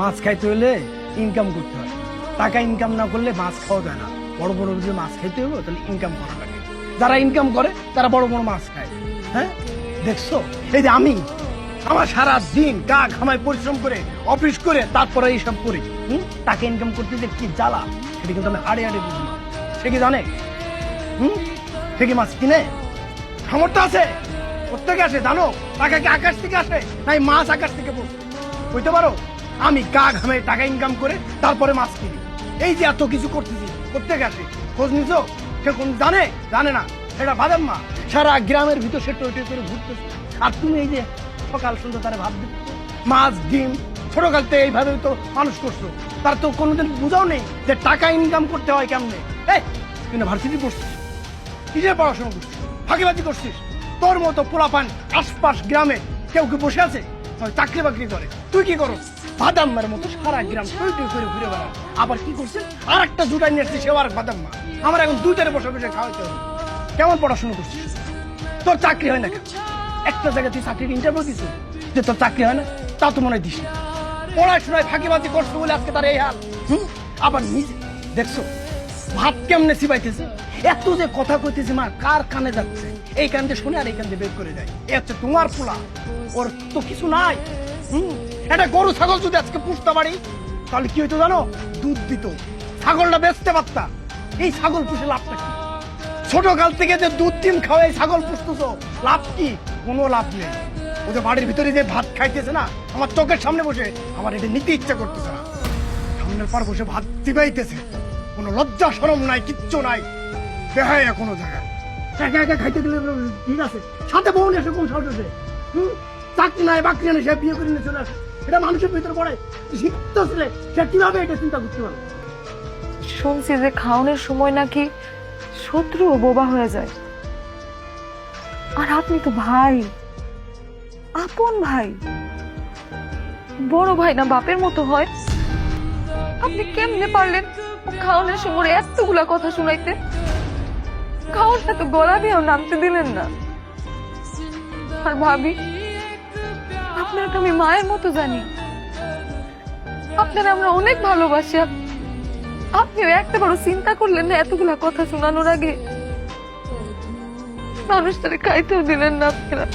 মাছ খাইতে হলে ইনকাম করতে হয়, টাকা ইনকাম না করলে মাছ খাওয়া যায় না। বড় বড় যে মাছ খাইতে হবে তাহলে ইনকাম করা লাগে। যারা ইনকাম করে তারা বড় বড় মাছ খায়। হ্যাঁ দেখছো, এই যে আমি আমার সারা দিন গা ঘামায় পরিশ্রম করে অফিস করে তারপরে এইসব করি, টাকা ইনকাম করতে যে কি জ্বালা সেটা কিন্তু আমি হাড়ে হাড়ে বুঝি। সে কি জানে? সে কি মাছ কিনে? সামর্থ্য আছে? কোথেকে আসে জানো? টাকা কি আকাশ থেকে আসে নাই মাছ আকাশ থেকে পড়ছে? বুঝতে পারো, আমি গা ঘামে টাকা ইনকাম করে তারপরে মাছ কিনি। এই যে এত কিছু করতেছি কোথেকে আসে? খোঁজ নিছো? সে কোন জানে? জানে না। সেটা বাদাম মা সারা গ্রামের ভিতর সে টই টই করে ঘুরতেছে, আর তুমি এই যে সকাল সন্ধ্যা তারা ভাত দিচ্ছ, মাছ ডিম ছোটকাল থেকে এইভাবে তো মানুষ করছো। তার তো কোনোদিন বুঝাও নেই যে টাকা ইনকাম করতে হয় কেমনে। এই তুই না ভার্সিটি পড়ছিস, কিসের পড়াশোনা করছিস, ফাঁকিবাজি করছিস? তোর মতো পোলাপান আশপাশ গ্রামে কেউ কি বসে আছে? চাকরি বাকরি করে, তুই কি করো? বাদাম্মার মতো সারা গ্রাম টই টই করে ঘুরে বেড়া। আবার কি করছে? আর একটা জুটাই নিয়ে আসছে, সেও আর বাদাম্মা। আমার এখন দুইটারে বসে বসে খাওয়াইতে হবে। কেমন পড়াশোনা করছিস? তোর চাকরি হয় না কেন? একটা জায়গায় তুই চাকরির ইন্টারভিউ দিছিস যে তোর চাকরি হয় না, তা তো মনে হয় দিস না। পড়াশোনায় ফাঁকিবাজি করছো বলে আজকে তার এই হাল। আবার নিজে দেখছো ভাত কেমনে চিবাইতেছে, এত যে কথা কইতেছে মা কার কানে যাচ্ছে, এই কান দিয়ে শুনে আর এই কান দিয়ে বের করে যায়। এ হচ্ছে তোমার পোলা, ওর তো কিছু নাই। এটা গরু ছাগল যদি আজকে পুষতে পারি তাহলে কি হইতো জানো? দুধ দিত, ছাগলটা বেচতে পারতা। এই ছাগল পুষে লাভটা কি? ছোট কাল থেকে যে দুধ ডিম খাওয়াই ছাগল পুষতেছো, লাভ কি? কোনো লাভ নেই। ও যে বাড়ির ভিতরে যে ভাত খাইতেছে না, আমার চোখের সামনে বসে আমার এটা নিতে ইচ্ছা করতেছে না। সামনের পর বসে ভাত চিবাইতেছে, কোনো লজ্জা শরম নাই, কিচ্ছু নাই। বেহায়া কোনো জায়গায় একা একা খাইতে দিলে ঠিক আছে, সাথে বউ এসে কোন সাহস আছে? চাকরি নাই বাকরি নেই, সে বিয়ে করে নিয়ে চলে আসে। এটা মানুষের ভিতরে পড়ে। শিক্ষিত ছেলে সে কিভাবে এটা চিন্তা করতে পারে? শুনছি যে খাওয়ানোর সময় নাকি শত্রু ও বোবা হয়ে যায়। আর আপনি তো ভাই, আপন ভাই, বড় ভাই না বাপের মতো হয়। আপনি কেমনে পারলেন ও খাওয়ানোর সময় এতগুলা কথা শুনাইতে? খাওয়াটা তো গলা দিয়েও নামতে দিলেন না। আর ভাবি, আপনাকে আমি মায়ের মতো জানি, আপনারা আমরা অনেক ভালোবাসি। আপনিও একটাবারও চিন্তা করলেন না এতগুলা কথা শোনানোর আগে? মানুষটারে খাইতেও দিলেন না আপনারা।